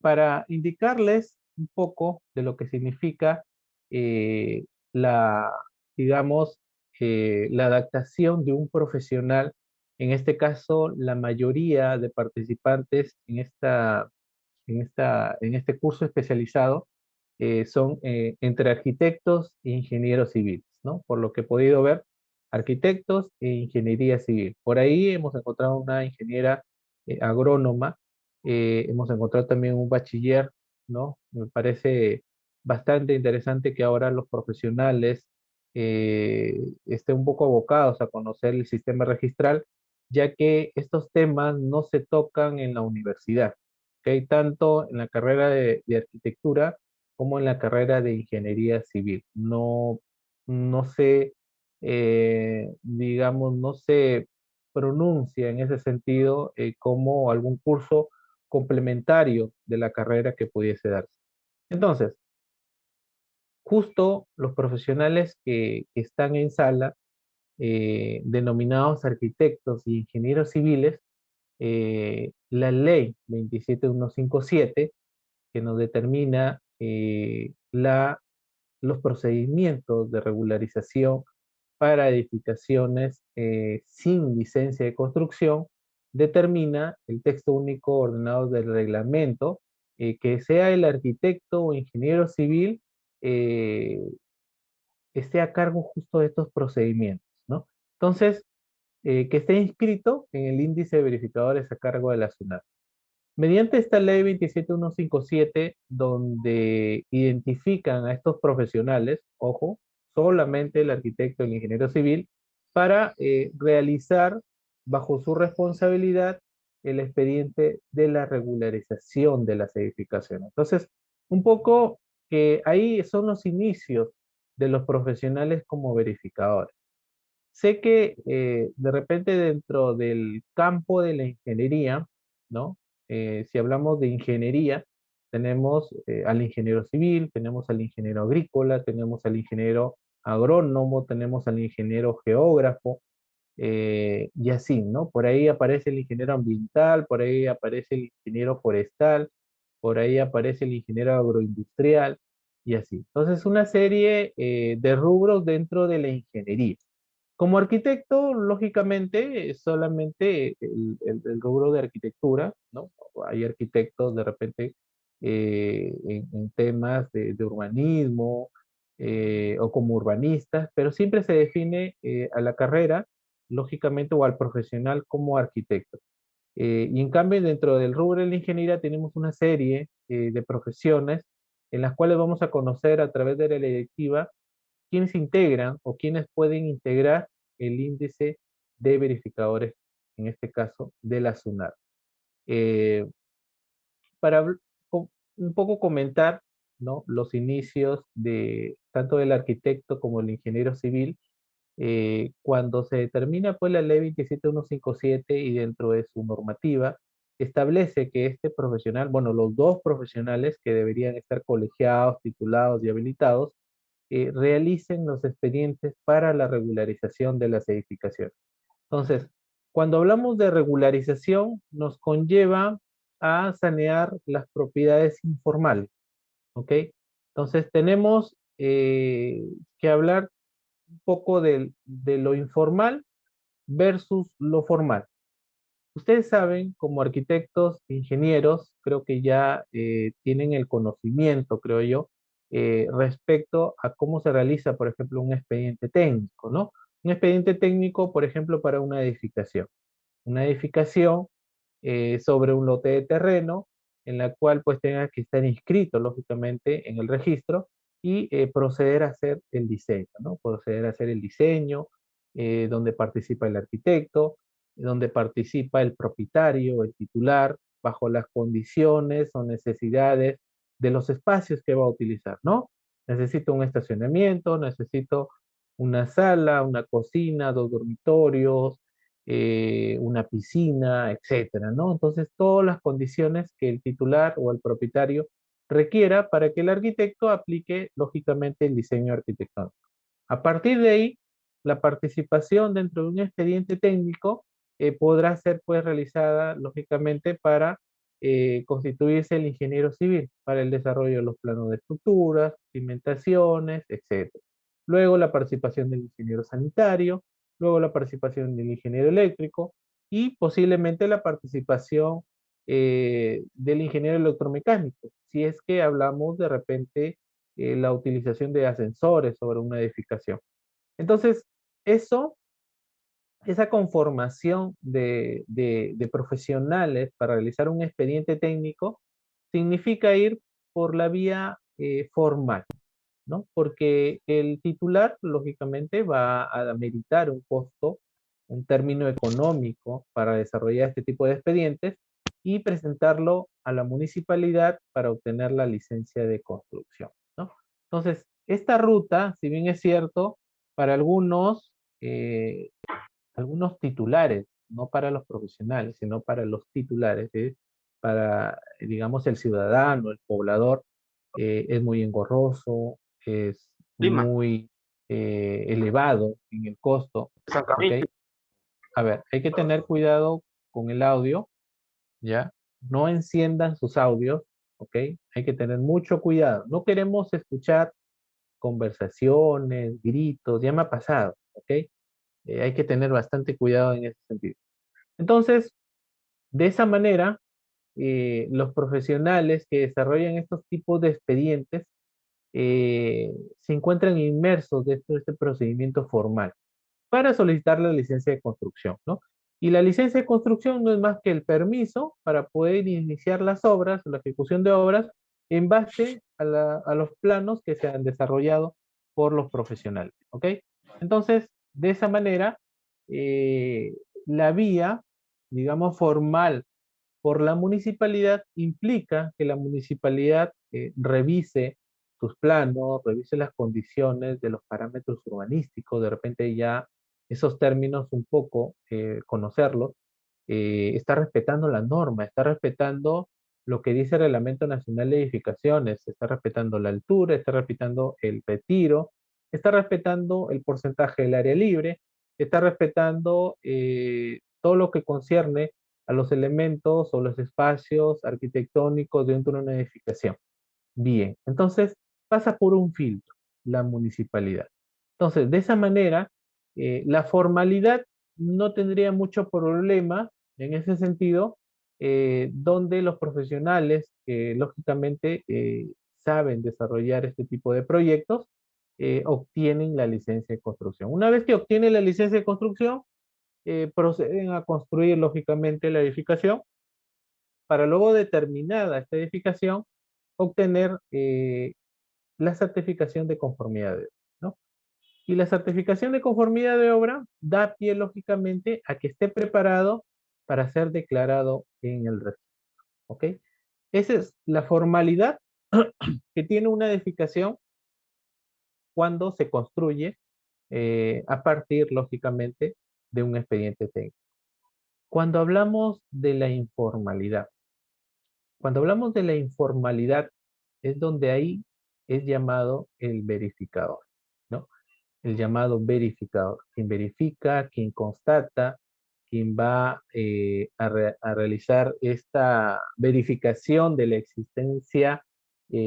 Para indicarles un poco de lo que significa eh, la, digamos, la adaptación de un profesional, en este caso, la mayoría de participantes en este curso especializado son entre arquitectos e ingenieros civiles, ¿no? Por lo que he podido ver, arquitectos e ingeniería civil. Por ahí hemos encontrado una ingeniera agrónoma, hemos encontrado también un bachiller, ¿no? Me parece bastante interesante que ahora los profesionales estén un poco abocados a conocer el sistema registral, ya que estos temas no se tocan en la universidad, ¿ok? Tanto en la carrera de arquitectura como en la carrera de ingeniería civil. No, no se, digamos, no se pronuncia en ese sentido como algún curso complementario de la carrera que pudiese darse. Entonces, justo los profesionales que están en sala, denominados arquitectos y ingenieros civiles, la ley 27157, que nos determina los procedimientos de regularización para edificaciones sin licencia de construcción, determina el texto único ordenado del reglamento, que sea el arquitecto o ingeniero civil eh, esté a cargo justo de estos procedimientos, ¿no? Entonces, que esté inscrito en el índice de verificadores a cargo de la SUNAT. Mediante esta ley 27157, donde identifican a estos profesionales, ojo, solamente el arquitecto y el ingeniero civil, para realizar bajo su responsabilidad el expediente de la regularización de las edificaciones. Entonces, un poco que ahí son los inicios de los profesionales como verificadores. Sé que de repente dentro del campo de la ingeniería, ¿no? Si hablamos de ingeniería, tenemos al ingeniero civil, tenemos al ingeniero agrícola, tenemos al ingeniero agrónomo, tenemos al ingeniero geógrafo, y así, ¿no? Por ahí aparece el ingeniero ambiental, por ahí aparece el ingeniero forestal, por ahí aparece el ingeniero agroindustrial, y así. Entonces, una serie de rubros dentro de la ingeniería. Como arquitecto, lógicamente, es solamente el rubro de arquitectura, ¿no? Hay arquitectos de repente en temas de urbanismo o como urbanistas, pero siempre se define a la carrera, lógicamente, o al profesional como arquitecto. Y en cambio, dentro del rubro de la ingeniería tenemos una serie de profesiones en las cuales vamos a conocer a través de la electiva quiénes integran o quiénes pueden integrar el índice de verificadores, en este caso de la SUNAT. Eh, para un poco comentar, ¿no? Los inicios de tanto del arquitecto como el ingeniero civil, cuando se determina pues la ley 27157 y dentro de su normativa, establece que este profesional, bueno, los dos profesionales que deberían estar colegiados, titulados y habilitados, realicen los expedientes para la regularización de las edificaciones. Entonces, cuando hablamos de regularización, nos conlleva a sanear las propiedades informales, ¿ok? Entonces, tenemos que hablar un poco de lo informal versus lo formal. Ustedes saben, como arquitectos, ingenieros, creo que ya tienen el conocimiento, creo yo, respecto a cómo se realiza, por ejemplo, un expediente técnico, ¿no? Un expediente técnico, por ejemplo, para una edificación. Una edificación sobre un lote de terreno en la cual pues tenga que estar inscrito, lógicamente, en el registro y proceder a hacer el diseño, ¿no? Proceder a hacer el diseño, donde participa el arquitecto, donde participa el propietario, el titular, bajo las condiciones o necesidades de los espacios que va a utilizar, ¿no? Necesito un estacionamiento, necesito una sala, una cocina, dos dormitorios, una piscina, etcétera, ¿no? Entonces, todas las condiciones que el titular o el propietario requiera para que el arquitecto aplique, lógicamente, el diseño arquitectónico. A partir de ahí, la participación dentro de un expediente técnico podrá ser pues realizada, lógicamente, para constituirse el ingeniero civil para el desarrollo de los planos de estructuras, cimentaciones, etc. Luego la participación del ingeniero sanitario, luego la participación del ingeniero eléctrico y posiblemente la participación del ingeniero electromecánico, si es que hablamos de repente la utilización de ascensores sobre una edificación. Entonces, eso, esa conformación de profesionales para realizar un expediente técnico significa ir por la vía formal, ¿no? Porque el titular, lógicamente, va a ameritar un costo, un término económico para desarrollar este tipo de expedientes y presentarlo a la municipalidad para obtener la licencia de construcción, ¿no? Entonces, esta ruta, si bien es cierto, para eh, algunos titulares, no para los profesionales, sino para los titulares, para, digamos, el ciudadano, el poblador, es muy engorroso, es Lima, muy elevado en el costo, San ¿ok? Camilo. A ver, hay que tener cuidado con el audio, ¿ya? No enciendan sus audios, ¿ok? Hay que tener mucho cuidado. No queremos escuchar conversaciones, gritos, ya me ha pasado, ¿ok? Hay que tener bastante cuidado en ese sentido. Entonces, de esa manera, los profesionales que desarrollan estos tipos de expedientes se encuentran inmersos de este procedimiento formal para solicitar la licencia de construcción, ¿no? Y la licencia de construcción no es más que el permiso para poder iniciar las obras, la ejecución de obras, en base a los planos que se han desarrollado por los profesionales, ¿ok? Entonces, de esa manera, eh, la vía, digamos, formal por la municipalidad implica que la municipalidad revise sus planos, revise las condiciones de los parámetros urbanísticos, de repente ya esos términos un poco conocerlos, está respetando la norma, está respetando lo que dice el Reglamento Nacional de Edificaciones, está respetando la altura, está respetando el retiro, está respetando el porcentaje del área libre, está respetando todo lo que concierne a los elementos o los espacios arquitectónicos dentro de una edificación. Bien, entonces pasa por un filtro, la municipalidad. Entonces, de esa manera, la formalidad no tendría mucho problema en ese sentido, donde los profesionales, lógicamente, saben desarrollar este tipo de proyectos, obtienen la licencia de construcción. Una vez que obtienen la licencia de construcción, proceden a construir, lógicamente, la edificación para luego de terminada esta edificación, obtener la certificación de conformidad de obra, ¿no? Y la certificación de conformidad de obra da pie, lógicamente, a que esté preparado para ser declarado en el registro, ¿ok? Esa es la formalidad que tiene una edificación cuando se construye a partir, lógicamente, de un expediente técnico. Cuando hablamos de la informalidad, cuando hablamos de la informalidad, es donde ahí es llamado el verificador, ¿no? El llamado verificador, quien verifica, quien constata, quien va a realizar esta verificación de la existencia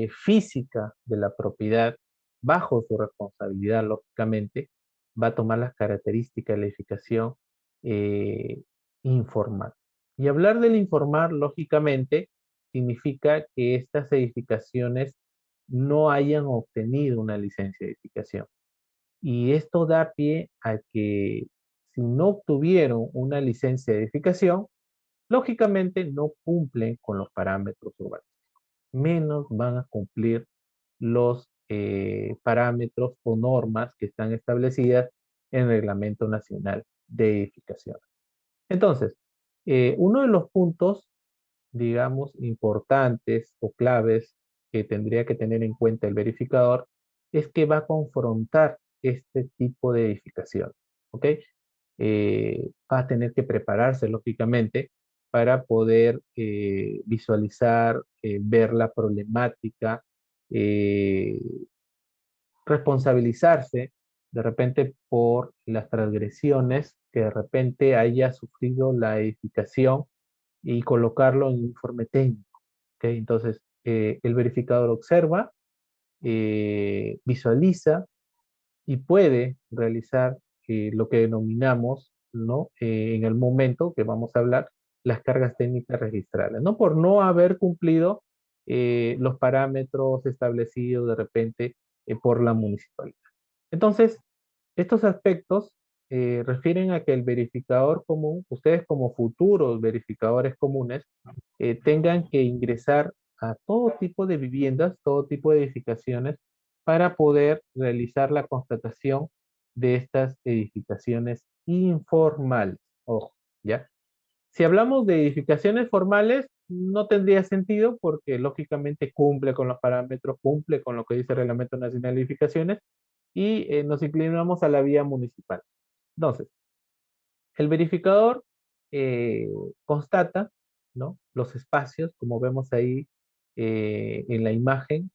física de la propiedad bajo su responsabilidad, lógicamente, va a tomar las características de la edificación eh, informal. Y hablar del informal, lógicamente, significa que estas edificaciones no hayan obtenido una licencia de edificación. Y esto da pie a que si no obtuvieron una licencia de edificación, lógicamente no cumplen con los parámetros urbanos, menos van a cumplir los parámetros o normas que están establecidas en el Reglamento Nacional de Edificación. Entonces, uno de los puntos, digamos, importantes o claves que tendría que tener en cuenta el verificador es que va a confrontar este tipo de edificación, ¿ok? Va a tener que prepararse, lógicamente, para poder visualizar, ver la problemática, eh, responsabilizarse de repente por las transgresiones que de repente haya sufrido la edificación y colocarlo en un informe técnico. ¿Ok? Entonces, el verificador observa, visualiza y puede realizar lo que denominamos, ¿no? En el momento que vamos a hablar, las cargas técnicas registrales, ¿no? Por no haber cumplido los parámetros establecidos de repente por la municipalidad. Entonces, estos aspectos refieren a que el verificador común, ustedes como futuros verificadores comunes, tengan que ingresar a todo tipo de viviendas, todo tipo de edificaciones, para poder realizar la constatación de estas edificaciones informales. Ojo, ¿ya? Si hablamos de edificaciones formales, no tendría sentido porque lógicamente cumple con los parámetros, cumple con lo que dice el Reglamento Nacional de Edificaciones y nos inclinamos a la vía municipal. Entonces, el verificador eh, constata, ¿no? Los espacios, como vemos ahí en la imagen,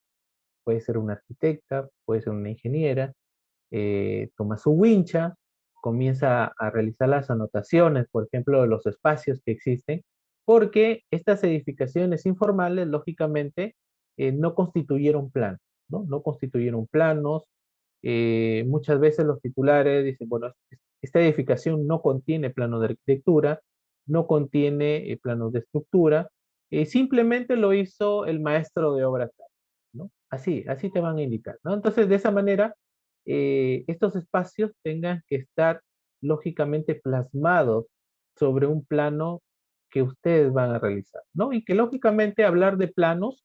puede ser una arquitecta, puede ser una ingeniera, toma su wincha, comienza a realizar las anotaciones, por ejemplo, de los espacios que existen, porque estas edificaciones informales, lógicamente, no constituyeron planos, ¿no? No constituyeron planos. Muchas veces los titulares dicen, bueno, esta edificación no contiene plano de arquitectura, no contiene planos de estructura, simplemente lo hizo el maestro de obra, ¿no? Así te van a indicar, ¿no? Entonces, de esa manera, estos espacios tengan que estar lógicamente plasmados sobre un plano que ustedes van a realizar, ¿no? Y que lógicamente hablar de planos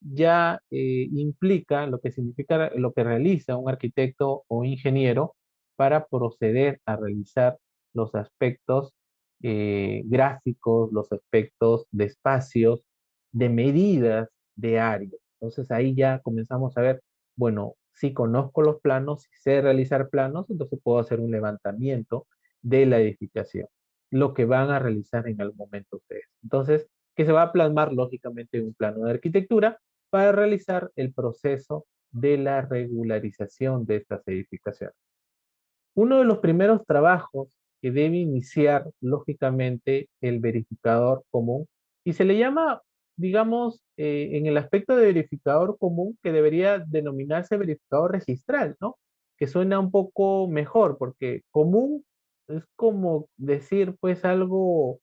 ya implica lo que significa lo que realiza un arquitecto o ingeniero para proceder a realizar los aspectos gráficos, los aspectos de espacios, de medidas de área. Entonces ahí ya comenzamos a ver, bueno, si conozco los planos, si sé realizar planos, entonces puedo hacer un levantamiento de la edificación, lo que van a realizar en algún momento ustedes. Entonces, que se va a plasmar lógicamente en un plano de arquitectura para realizar el proceso de la regularización de estas edificaciones. Uno de los primeros trabajos que debe iniciar, lógicamente, el verificador común, y se le llama, digamos, en el aspecto de verificador común, que debería denominarse verificador registral, ¿no? Que suena un poco mejor, porque común es como decir, pues, algo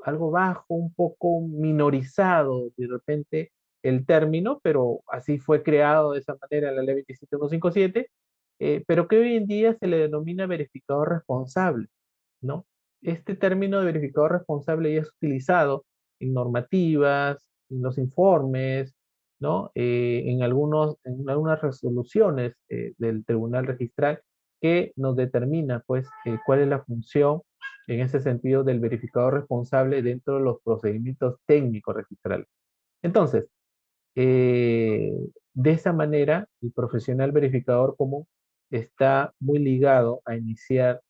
bajo, un poco minorizado de repente el término, pero así fue creado de esa manera en la ley 27157, pero que hoy en día se le denomina verificador responsable, ¿no? Este término de verificador responsable ya es utilizado en normativas, en los informes, ¿no? En algunas resoluciones del Tribunal Registral que nos determina, pues, cuál es la función en ese sentido del verificador responsable dentro de los procedimientos técnicos registrales. Entonces, eh, de esa manera, el profesional verificador común está muy ligado a iniciar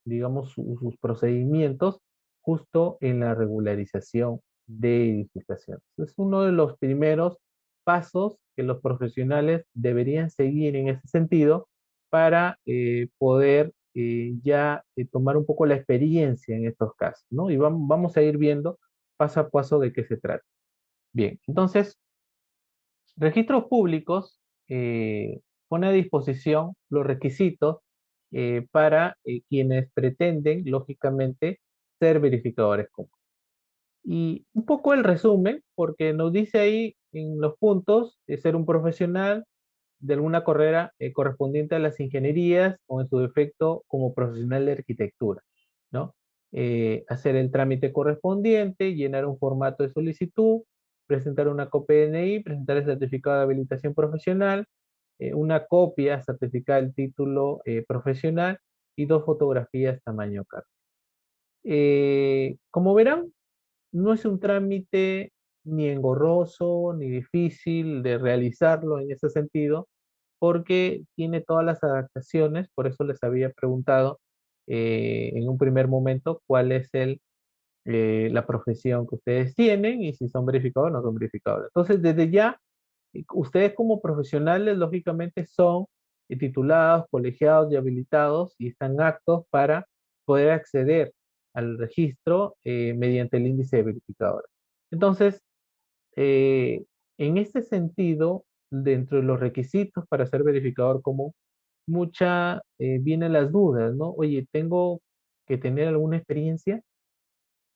digamos, sus procedimientos justo en la regularización de edificaciones. Es uno de los primeros pasos que los profesionales deberían seguir en ese sentido para poder ya tomar un poco la experiencia en estos casos, ¿no? Y vamos a ir viendo paso a paso de qué se trata. Bien, entonces, registros públicos pone a disposición los requisitos para quienes pretenden, lógicamente, ser verificadores comunes. Y un poco el resumen, porque nos dice ahí en los puntos, ser un profesional de alguna carrera correspondiente a las ingenierías o en su defecto como profesional de arquitectura, ¿no? Hacer el trámite correspondiente, llenar un formato de solicitud, presentar una copia de DNI, presentar el certificado de habilitación profesional, una copia certificada del título profesional y dos fotografías tamaño carta. Como verán, no es un trámite ni engorroso ni difícil de realizarlo en ese sentido, porque tiene todas las adaptaciones, por eso les había preguntado, en un primer momento cuál es la profesión que ustedes tienen y si son verificadores o no son verificadores. Entonces, desde ya, ustedes como profesionales, lógicamente, son titulados, colegiados y habilitados y están aptos para poder acceder al registro mediante el índice de verificadores. Entonces, eh, en este sentido, dentro de los requisitos para ser verificador común, vienen las dudas, ¿no? Oye, ¿tengo que tener alguna experiencia?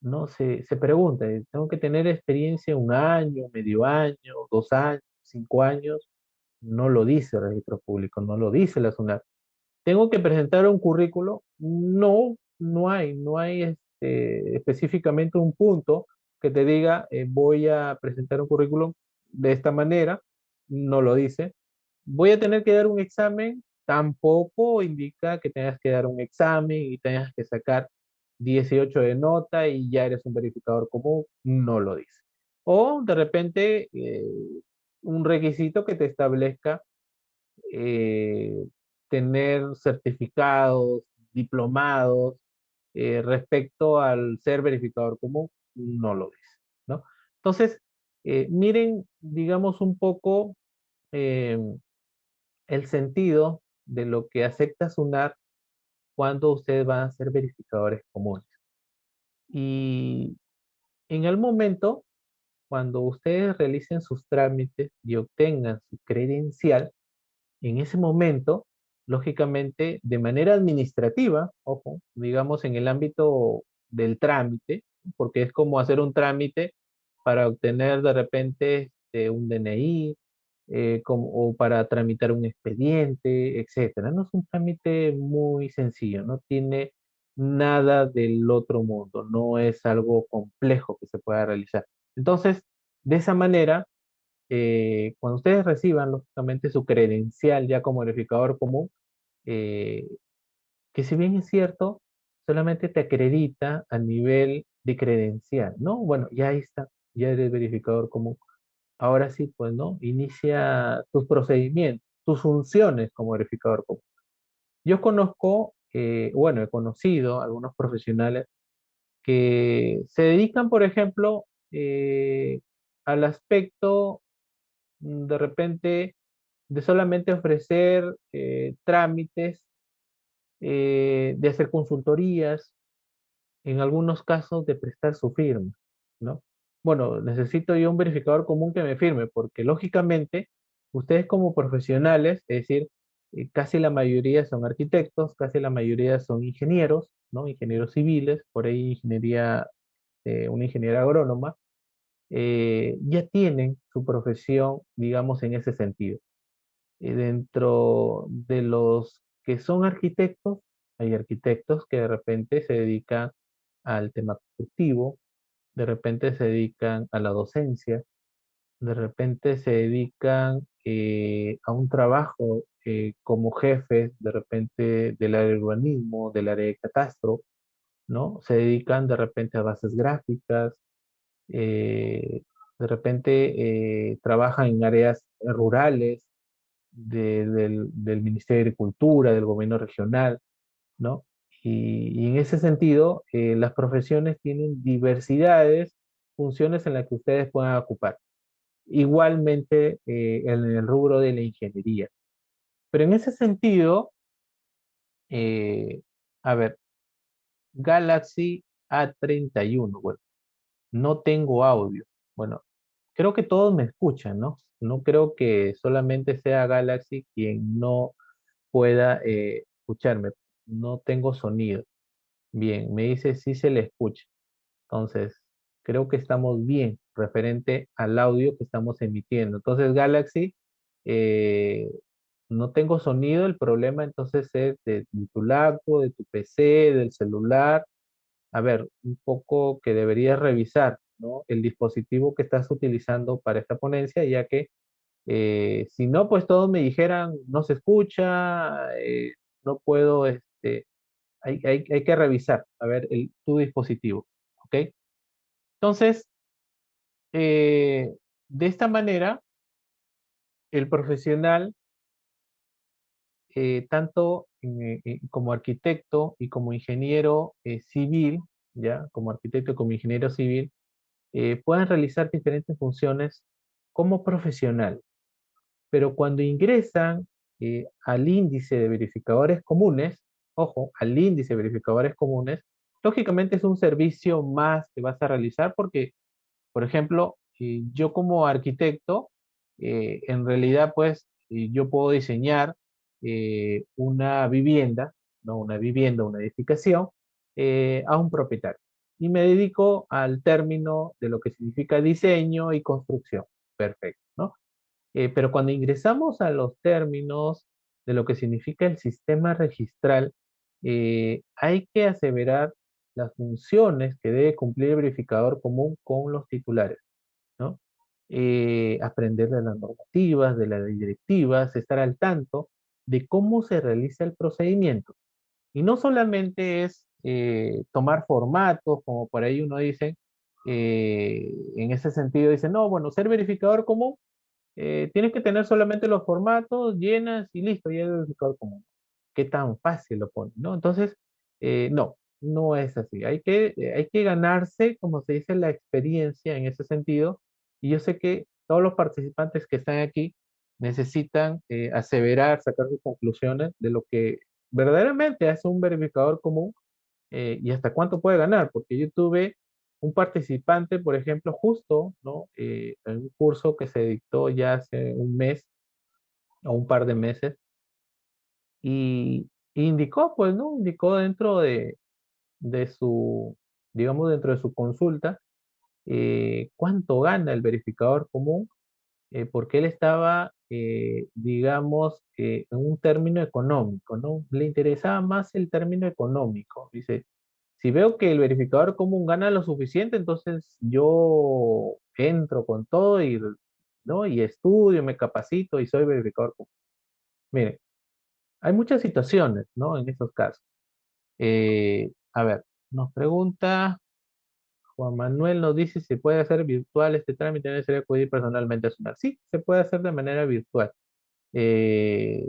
¿No? Se pregunta, ¿tengo que tener experiencia un año, medio año, 2 años, 5 años? No lo dice el registro público, no lo dice la SUNAT. ¿Tengo que presentar un currículo? No, no hay específicamente un punto que te diga voy a presentar un currículum de esta manera, no lo dice. ¿Voy a tener que dar un examen? Tampoco indica que tengas que dar un examen y tengas que sacar 18 de nota y ya eres un verificador común, no lo dice. O de repente un requisito que te establezca eh, tener certificados, diplomados respecto al ser verificador común, no lo dice, ¿no? Entonces, miren, digamos un poco eh, el sentido de lo que acepta SUNAT cuando ustedes van a ser verificadores comunes. Y en el momento, cuando ustedes realicen sus trámites y obtengan su credencial, en ese momento, lógicamente, de manera administrativa, ojo, digamos en el ámbito del trámite, porque es como hacer un trámite para obtener de repente un DNI, o para tramitar un expediente, etcétera. No es un trámite muy sencillo, no tiene nada del otro mundo, no es algo complejo que se pueda realizar. Entonces, de esa manera, cuando ustedes reciban, lógicamente, su credencial ya como verificador común, eh, que si bien es cierto, solamente te acredita a nivel de credencial, ¿no? Bueno, ya ahí está, ya eres verificador común. Ahora sí, pues, ¿no? Inicia tus procedimientos, tus funciones como verificador común. Yo conozco, bueno, he conocido algunos profesionales que se dedican, por ejemplo, al aspecto de repente de solamente ofrecer trámites, de hacer consultorías, en algunos casos de prestar su firma, ¿no? Bueno, necesito yo un verificador común que me firme, porque lógicamente ustedes como profesionales, es decir, casi la mayoría son arquitectos, casi la mayoría son ingenieros, ¿no? Ingenieros civiles, por ahí una ingeniera agrónoma, ya tienen su profesión, digamos, en ese sentido. Dentro de los que son arquitectos, hay arquitectos que de repente se dedican al tema constructivo, de repente se dedican a la docencia, de repente se dedican a un trabajo como jefes, de repente del área de urbanismo, del área de catastro, ¿no? Se dedican de repente a bases gráficas, de repente trabajan en áreas rurales, del Ministerio de Agricultura, del gobierno regional, ¿no? Y en ese sentido, las profesiones tienen diversidades, funciones en las que ustedes puedan ocupar. Igualmente en el rubro de la ingeniería. Pero en ese sentido, eh, a ver, Galaxy A31, bueno, no tengo audio. Bueno, creo que todos me escuchan, ¿no? No creo que solamente sea Galaxy quien no pueda escucharme. No tengo sonido. Bien, me dice si se le escucha. Entonces, creo que estamos bien referente al audio que estamos emitiendo. Entonces, Galaxy, eh, no tengo sonido. El problema entonces es de tu laptop, de tu PC, del celular. A ver, un poco que deberías revisar, ¿no? El dispositivo que estás utilizando para esta ponencia, ya que si no, pues todos me dijeran, no se escucha, no puedo, hay que revisar, a ver, tu dispositivo, ¿ok? Entonces, de esta manera, el profesional tanto como arquitecto y como ingeniero civil, ¿ya? Como arquitecto y como ingeniero civil, puedan realizar diferentes funciones como profesional. Pero cuando ingresan al índice de verificadores comunes, ojo, al índice de verificadores comunes, lógicamente es un servicio más que vas a realizar porque, por ejemplo, yo como arquitecto, en realidad, pues, yo puedo diseñar una vivienda, no una vivienda, una edificación, a un propietario. Y me dedico al término de lo que significa diseño y construcción. Perfecto, ¿no? Pero cuando ingresamos a los términos de lo que significa el sistema registral, hay que aseverar las funciones que debe cumplir el verificador común con los titulares, ¿no? Aprender de las normativas, de las directivas, estar al tanto de cómo se realiza el procedimiento. Y no solamente es tomar formatos, como por ahí uno dice, en ese sentido dice, no, bueno, ser verificador común tienes que tener solamente los formatos, llenas y listo, ya es verificador común. ¿Qué tan fácil lo ponen, no? Entonces, no, no es así. Hay que ganarse, como se dice, la experiencia en ese sentido. Y yo sé que todos los participantes que están aquí necesitan aseverar, sacar sus conclusiones de lo que verdaderamente hace un verificador común y hasta cuánto puede ganar, porque yo tuve un participante, por ejemplo, justo, ¿no? En un curso que se dictó ya hace un mes o un par de meses, y indicó, pues, ¿no? Indicó dentro de su, digamos, dentro de su consulta, cuánto gana el verificador común, porque él estaba, digamos, en un término económico, ¿no? Le interesaba más el término económico. Dice, si veo que el verificador común gana lo suficiente, entonces yo entro con todo y, ¿no? Y estudio, me capacito y soy verificador común. Mire, hay muchas situaciones, ¿no? En estos casos. A ver, nos pregunta Juan Manuel, nos dice si se puede hacer virtual este trámite, necesario acudir personalmente a SUNAT. Sí, se puede hacer de manera virtual. Eh,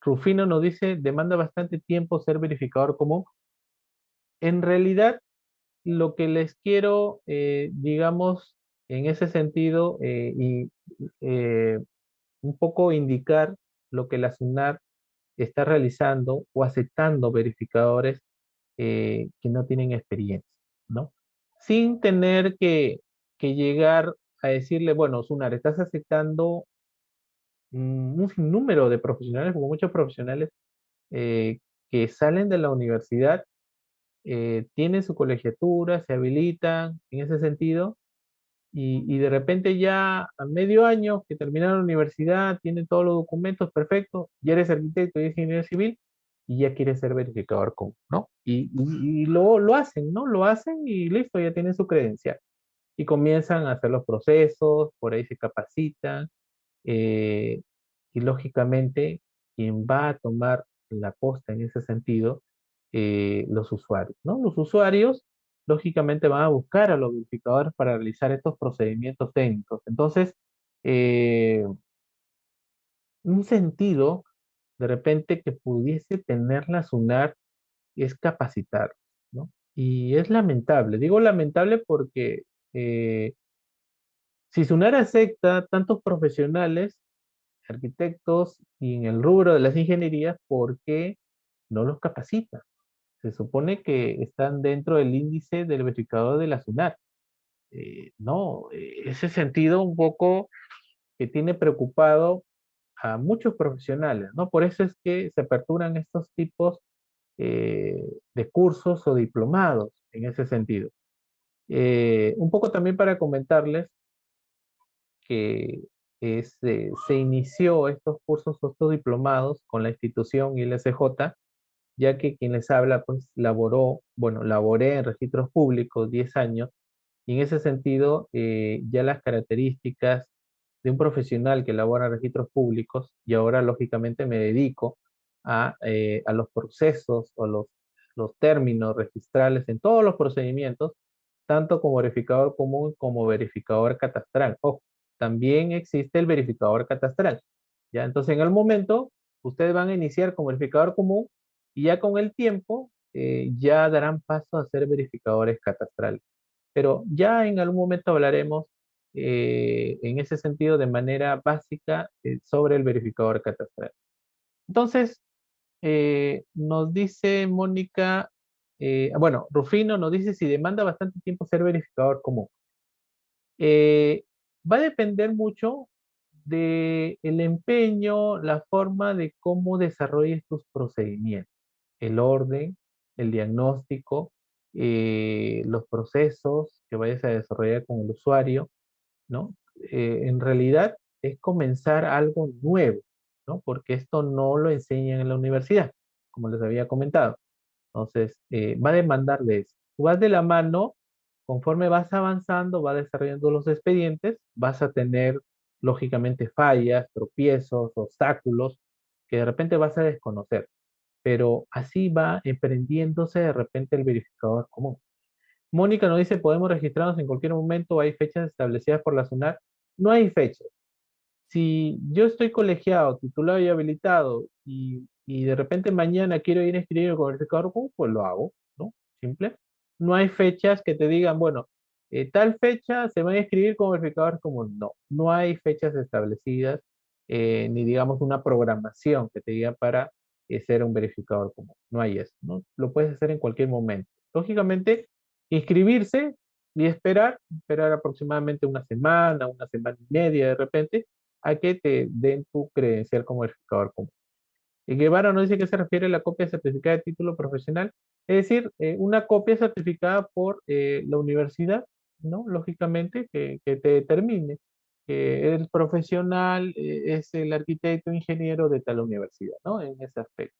Rufino nos dice, demanda bastante tiempo ser verificador común. En realidad, lo que les quiero, digamos, en ese sentido, y eh, un poco indicar lo que la SUNAT está realizando o aceptando verificadores que no tienen experiencia, ¿no? Sin tener que llegar a decirle, bueno, SUNAT, estás aceptando un sinnúmero de profesionales, como muchos profesionales eh, que salen de la universidad, tienen su colegiatura, se habilitan en ese sentido, y de repente ya a medio año que terminaron la universidad, tienen todos los documentos perfectos, ya eres arquitecto y eres ingeniero civil, y ya quieres ser verificador común, ¿no? Y lo hacen, ¿no? Lo hacen y listo, ya tienen su credencial. Y comienzan a hacer los procesos, por ahí se capacitan, eh, y lógicamente, quien va a tomar la posta en ese sentido, los usuarios, ¿no? Los usuarios, lógicamente, van a buscar a los verificadores para realizar estos procedimientos técnicos. Entonces, eh, un sentido, de repente, que pudiese tener la SUNAT es capacitar, ¿no? Y es lamentable. Digo lamentable porque si SUNAT acepta tantos profesionales, arquitectos y en el rubro de las ingenierías, ¿por qué no los capacita? Se supone que están dentro del índice del verificador de la SUNAT. No, ese sentido un poco que tiene preocupado a muchos profesionales, ¿no? Por eso es que se aperturan estos tipos eh, de cursos o diplomados en ese sentido. Un poco también para comentarles que se inició estos cursos, estos diplomados con la institución ILSJ, ya que quien les habla, pues laboré en registros públicos 10 años, y en ese sentido, ya las características de un profesional que labora en registros públicos, y ahora lógicamente me dedico a los procesos o los términos registrales en todos los procedimientos, tanto como verificador común como verificador catastral. Ojo, también existe el verificador catastral. ¿Ya? Entonces, en el momento, ustedes van a iniciar como verificador común y ya con el tiempo ya darán paso a ser verificadores catastrales. Pero ya en algún momento hablaremos en ese sentido de manera básica sobre el verificador catastral. Entonces, nos dice Mónica, bueno, Rufino nos dice si demanda bastante tiempo ser verificador común. Eh, Va a depender mucho del empeño, la forma de cómo desarrolles tus procedimientos, el orden, el diagnóstico, los procesos que vayas a desarrollar con el usuario, ¿no? En realidad es comenzar algo nuevo, ¿no? Porque esto no lo enseñan en la universidad, como les había comentado. Entonces, va a demandar de eso. Tú vas de la mano, conforme vas avanzando, vas desarrollando los expedientes, vas a tener, lógicamente, fallas, tropiezos, obstáculos, que de repente vas a desconocer. Pero así va emprendiéndose de repente el verificador común. Mónica nos dice, podemos registrarnos en cualquier momento, hay fechas establecidas por la SUNAT. No hay fechas. Si yo estoy colegiado, titulado y habilitado y de repente mañana quiero ir a inscribirme con el verificador común, pues lo hago, ¿no? Simple. No hay fechas que te digan, bueno, tal fecha se van a inscribir como verificador común. No, no hay fechas establecidas, ni digamos una programación que te diga para ser un verificador común. No hay eso, ¿no? Lo puedes hacer en cualquier momento. Lógicamente, inscribirse y esperar aproximadamente una semana y media de repente, a que te den tu credencial como verificador común. Y Guevara nos dice que se refiere a la copia certificada de título profesional, es decir, una copia certificada por la universidad, ¿no? Lógicamente, que te determine que eres profesional, es el arquitecto, ingeniero de tal universidad, ¿no? En ese aspecto.